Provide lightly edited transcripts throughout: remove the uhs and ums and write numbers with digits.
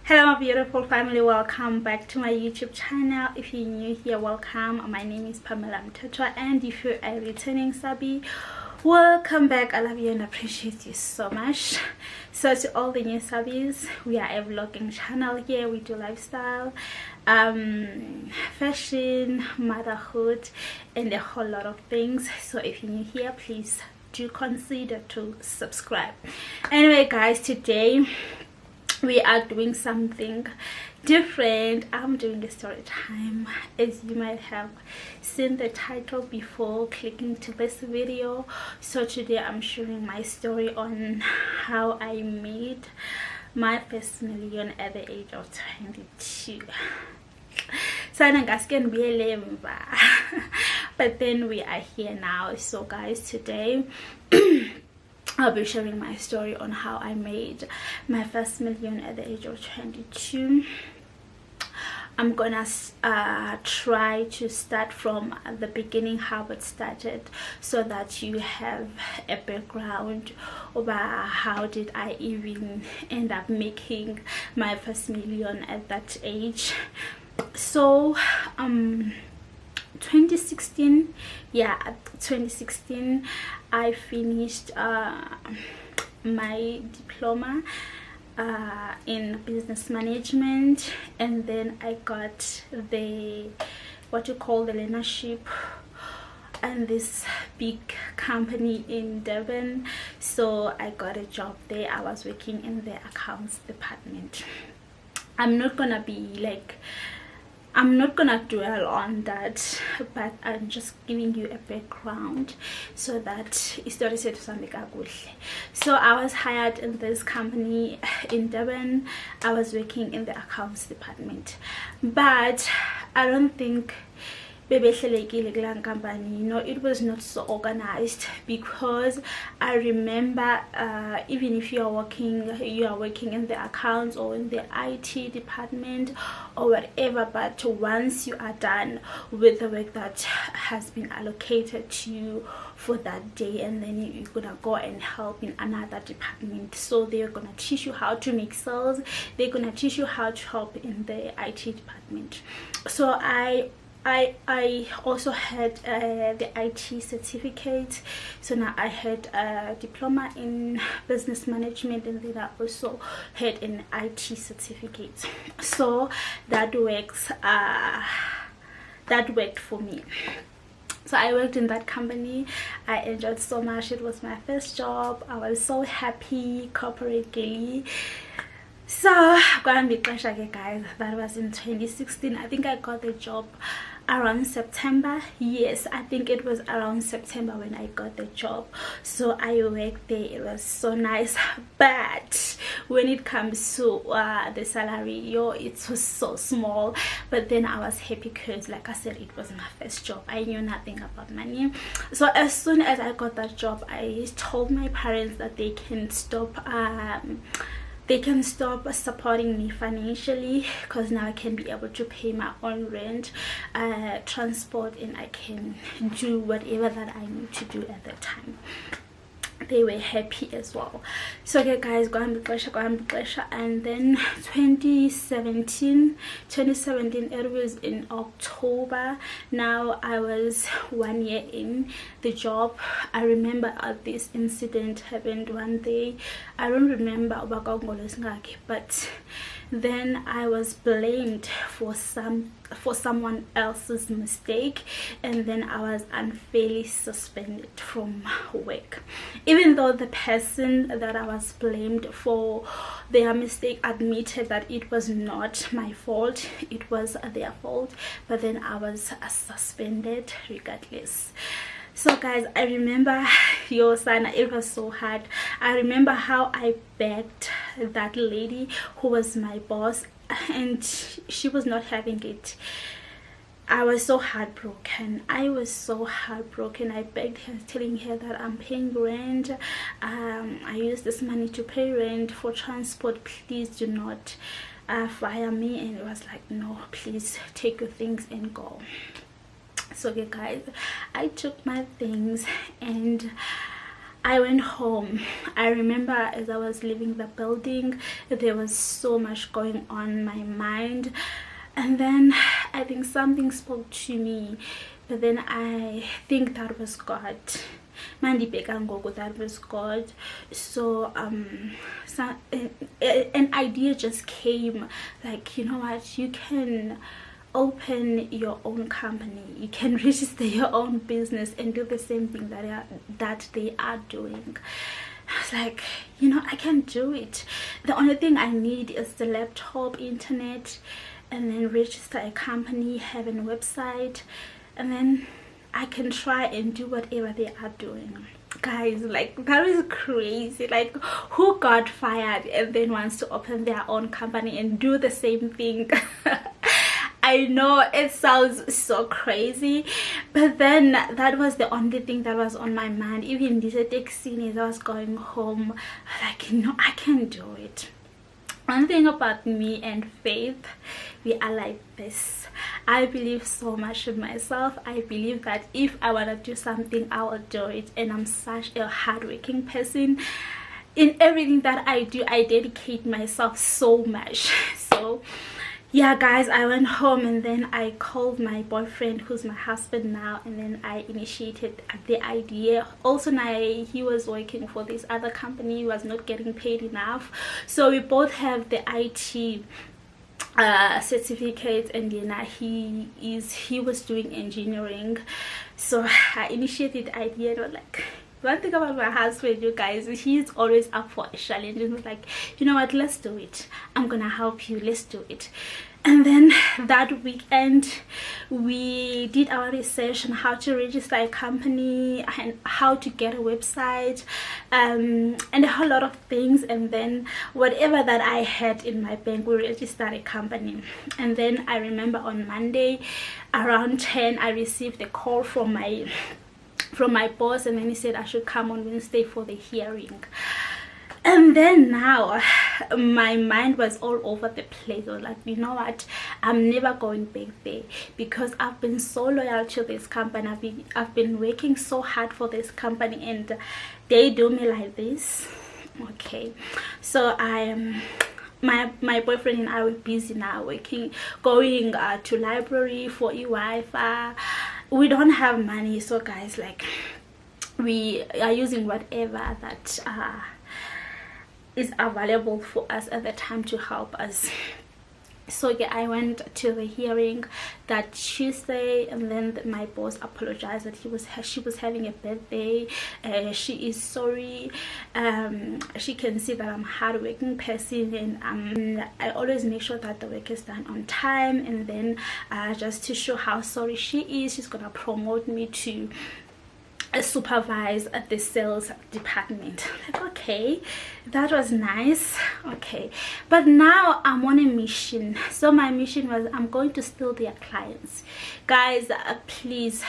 Hello my beautiful family, welcome back to my YouTube channel. If you're new here, welcome. My name is Pamela Mthatwa, and if you're a returning subby, welcome back. I love you and appreciate you so much. So to all the new subbies, we are a vlogging channel here. We do lifestyle, fashion, motherhood, and a whole lot of things. So if you're new here, please do consider to subscribe. Anyway guys, today we are doing something different. I'm doing a story time. As you might have seen the title before clicking to this video, so today I'm sharing my story on how I made my first million at the age of 22. But then we are here now. So guys, today I'll be sharing my story on how I made my first million at the age of 22. I'm gonna try to start from the beginning, how it started, so that you have a background about how did I even end up making my first million at that age. So 2016, 2016 I finished my diploma in business management, and then I got the what you call the learnership and this big company in Durban. So I got a job there. I was working in the accounts department. I'm not gonna dwell on that, but I'm just giving you a background so that it's not said something good. So I was hired in this company in Durban. I was working in the accounts department, but I don't think company, it was not so organized, because I remember even if you are working in the accounts or in the IT department or whatever, but once you are done with the work that has been allocated to you for that day, and then you're gonna go and help in another department. So they're gonna teach you how to make sales, they're gonna teach you how to help in the IT department. So I also had the IT certificate. So now I had a diploma in business management, and then I also had an IT certificate. So that worked for me. So I worked in that company. I enjoyed so much. It was my first job. I was so happy, corporate girly. So guys, that was in 2016. I think I got the job around September. Yes, I think it was around September when I got the job. So I worked there. It was so nice, but when it comes to the salary, it was so small. But then I was happy because, like I said, it was my first job. I knew nothing about money. So as soon as I got that job, I told my parents that they can stop supporting me financially, because now I can be able to pay my own rent, transport, and I can do whatever that I need to do at that time. They were happy as well. So okay guys, go and pleasure. And then 2017, it was in October. Now I was 1 year in the job. I remember this incident happened one day. I don't remember, but then I was blamed for someone else's mistake, and then I was unfairly suspended from work, even though the person that I was blamed for their mistake admitted that it was not my fault, it was their fault. But then I was suspended regardless. So guys, I remember it was so hard. I remember how I begged that lady who was my boss, and she was not having it. I was so heartbroken. I begged her, telling her that I'm paying rent. I use this money to pay rent, for transport. Please do not fire me. And it was like, no, please take your things and go. So okay guys, I took my things and I went home. I remember as I was leaving the building, there was so much going on in my mind, and then I think something spoke to me, but then I think that was God. That was God. So an idea just came, like, you know what, you can open your own company, you can register your own business and do the same thing that they are doing. I was like, you know, I can do it. The only thing I need is the laptop, internet, and then register a company, have a website, and then I can try and do whatever they are doing. Guys, like, that is crazy. Like, who got fired and then wants to open their own company and do the same thing? I know it sounds so crazy, but then that was the only thing that was on my mind. Even this taxi as I was going home, like, you know, I can do it. One thing about me and faith, we are like this. I believe so much in myself. I believe that if I want to do something, I will do it, and I'm such a hardworking person. In everything that I do, I dedicate myself so much. So yeah, guys, I went home and then I called my boyfriend, who's my husband now, and then I initiated the idea. Also now he was working for this other company, he was not getting paid enough, so we both have the IT certificate, and then he was doing engineering. So I initiated the idea, and I was like, one thing about my husband, you guys, he's always up for a challenge, and he's like, you know what, let's do it, I'm gonna help you, let's do it. And then that weekend we did our research on how to register a company and how to get a website, and a whole lot of things. And then whatever that I had in my bank, we registered a company. And then I remember on Monday around 10 I received a call from my boss, and then he said I should come on Wednesday for the hearing. And then now my mind was all over the place. I was like, you know what, I'm never going back there, because I've been so loyal to this company. I've been working so hard for this company, and they do me like this. Okay, so my boyfriend and I were busy now working, going to library for Wi-Fi. We don't have money, so guys, like, we are using whatever that is available for us at the time to help us. So yeah, I went to the hearing that Tuesday, and then my boss apologized that she was having a birthday. She is sorry. She can see that I'm a hardworking person, and I always make sure that the work is done on time. And then just to show how sorry she is, she's gonna promote me to supervise at the sales department. Like, okay, that was nice. Okay, but now I'm on a mission. So my mission was, I'm going to steal their clients. Guys, please,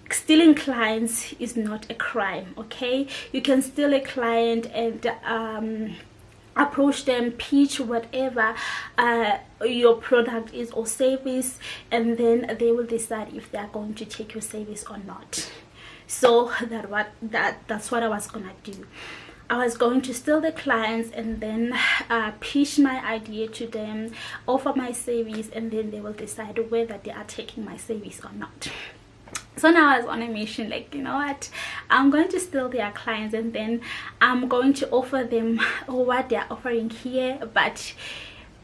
stealing clients is not a crime. Okay, you can steal a client and approach them, pitch whatever your product is or service, and then they will decide if they are going to take your service or not. So that's what I was gonna do. I was going to steal the clients and then pitch my idea to them, offer my service, and then they will decide whether they are taking my service or not. So now I was on a mission, like, you know what, I'm going to steal their clients, and then I'm going to offer them what they're offering here, but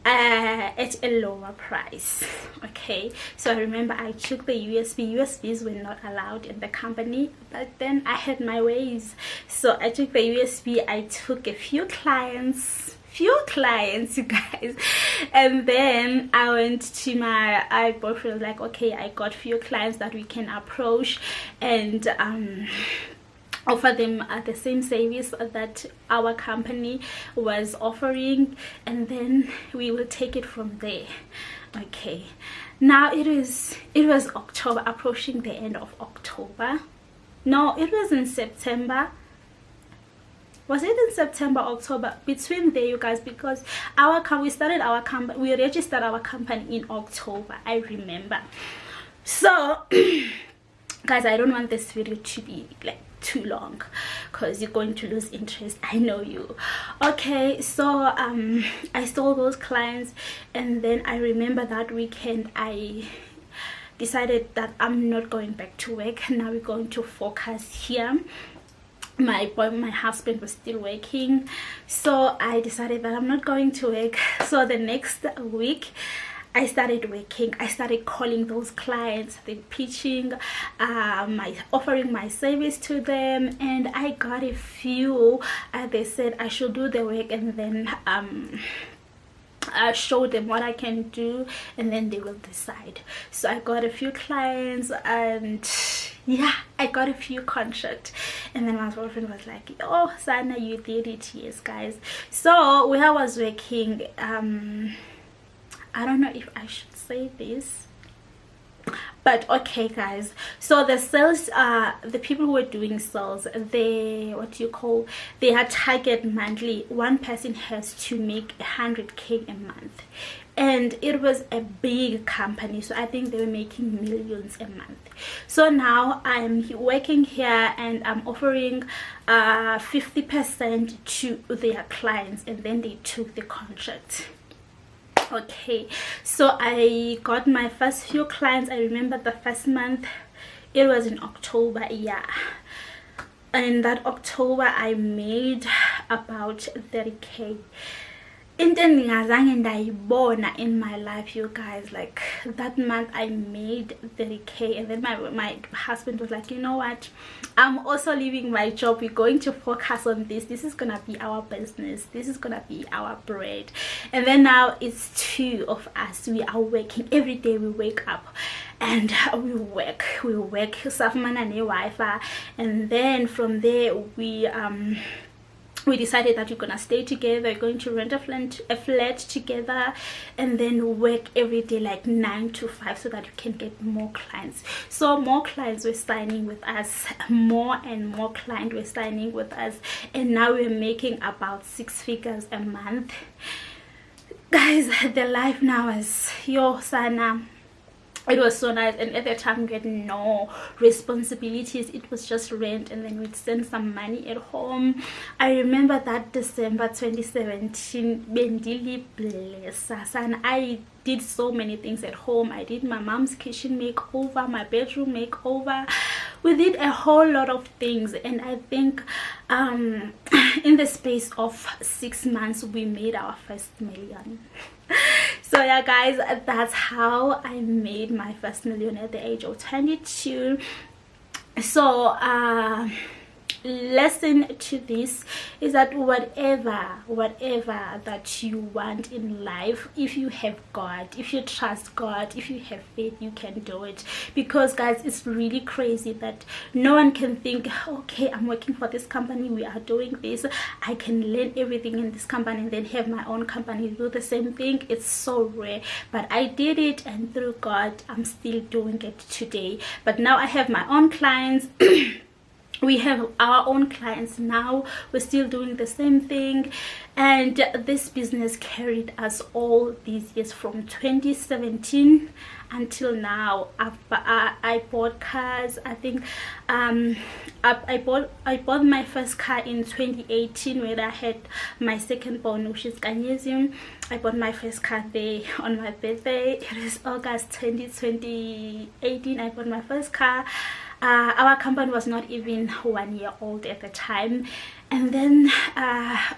at a lower price. Okay, so I remember I took the USBs were not allowed in the company, but then I had my ways. So I took the USB, I took a few clients, you guys, and then I went to my boyfriend, like, okay, I got few clients that we can approach and offer them the same service that our company was offering, and then we will take it from there. Okay, now it was October, approaching the end of October. No, it was in September. Was it in September, October? Between there, you guys, because we registered our company in October, I remember. So guys, I don't want this video to be like too long because you're going to lose interest. I know you. Okay, so I saw those clients, and then I remember that weekend I decided that I'm not going back to work. Now we're going to focus here. My husband was still working, so I decided that I'm not going to work. So the next week I started working. I started calling those clients, pitching, offering my service to them, and I got a few. They said I should do the work, and then I show them what I can do, and then they will decide. So I got a few clients, and yeah, I got a few contracts. And then my boyfriend was like, oh Sana, you did it. Yes guys. So where I was working, I don't know if I should say this, but okay guys, so the sales, the people who were doing sales, they, they are target monthly. One person has to make 100K a month, and it was a big company, so I think they were making millions a month. So now I'm working here, and I'm offering 50% to their clients, and then they took the contract. Okay, so I got my first few clients. I remember the first month, it was in October, yeah, and that October I made about 30K. Into ngingazange ndayibona in my life, you guys. Like that month I made 30K, and then my husband was like, you know what, I'm also leaving my job, we're going to focus on this. This is gonna be our business, this is gonna be our bread. And then now it's two of us. We are working every day. We wake up and we work Safman and Wi-Fi, and then from there we decided that we're gonna stay together. We're going to rent a flat together, and then work every day like 9 to 5, so that we can get more clients. So more clients were signing with us, more and more clients were signing with us, and now we're making about 6 figures a month. Guys, the life now is yo Sana. It was so nice, and at the time we had no responsibilities. It was just rent, and then we'd send some money at home. I remember that December 2017, bendili bless, and I did so many things at home. I did my mom's kitchen makeover, my bedroom makeover. We did a whole lot of things, and I think in the space of 6 months we made our first million. So yeah guys, that's how I made my first million at the age of 22. So lesson to this is that whatever that you want in life, if you have God, if you trust God, if you have faith, you can do it. Because guys, it's really crazy that no one can think, okay, I'm working for this company, we are doing this, I can learn everything in this company and then have my own company do the same thing. It's so rare, but I did it, and through God I'm still doing it today. But now I have my own clients. We have our own clients now. We're still doing the same thing, and this business carried us all these years from 2017 until now. I bought cars. I think I bought my first car in 2018 when I had my second born, which is Ghanesian. I bought my first car there on my birthday. It is August 2018. I bought my first car. Our company was not even 1 year old at the time. And then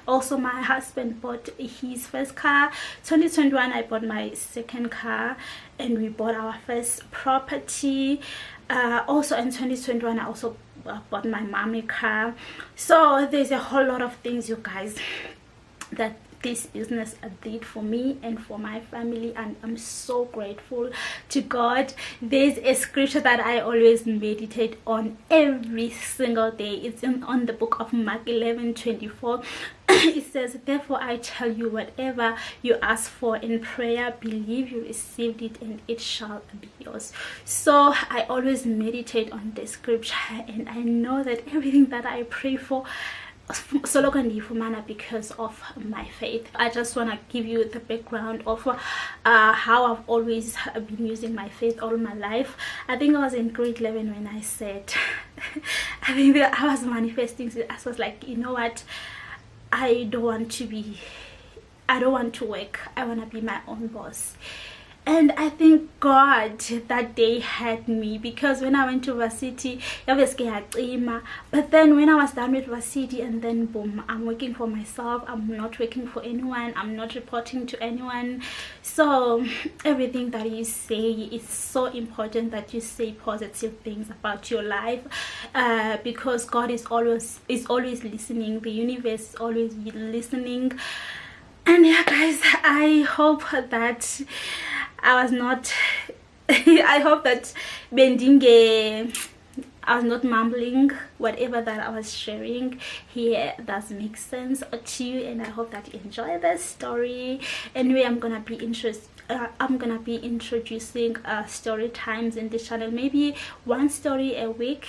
also my husband bought his first car. 2021 I bought my second car, and we bought our first property. Also in 2021 I also bought my mommy car. So there's a whole lot of things, you guys, that this business did for me and for my family, and I'm so grateful to God. There's a scripture that I always meditate on every single day. It's on the book of Mark 11:24. It says, therefore I tell you, whatever you ask for in prayer, believe you received it and it shall be yours. So I always meditate on the scripture, and I know that everything that I pray for, solo ndiyifumana because of my faith. I just want to give you the background of how I've always been using my faith all my life. I think I was in grade 11 when I said I think that I was manifesting. I was like, you know what, I don't want to work, I want to be my own boss. And I think God that day had me, because when I went to varsity, obviously I came, but then when I was done with varsity, and then boom, I'm working for myself, I'm not working for anyone, I'm not reporting to anyone. So everything that you say, it's so important that you say positive things about your life, because God is always listening, the universe is always listening. And yeah guys, I hope that I was not I hope that I was not mumbling. Whatever that I was sharing here does make sense to you, and I hope that you enjoy this story. Anyway, I'm gonna be introducing story times in this channel, maybe one story a week.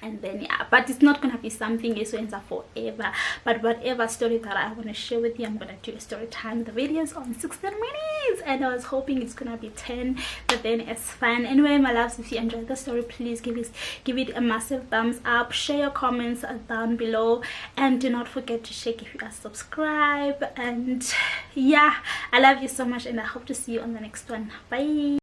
And then yeah, but it's not gonna be something for forever, but whatever story that I want to share with you, I'm gonna do a story time. The videos on 16 minutes, and I was hoping it's gonna be 10, but then it's fine. Anyway, my loves, if you enjoyed the story, please give it a massive thumbs up, share your comments down below, and do not forget to check if you are subscribed. And yeah, I love you so much, and I hope to see you on the next one. Bye.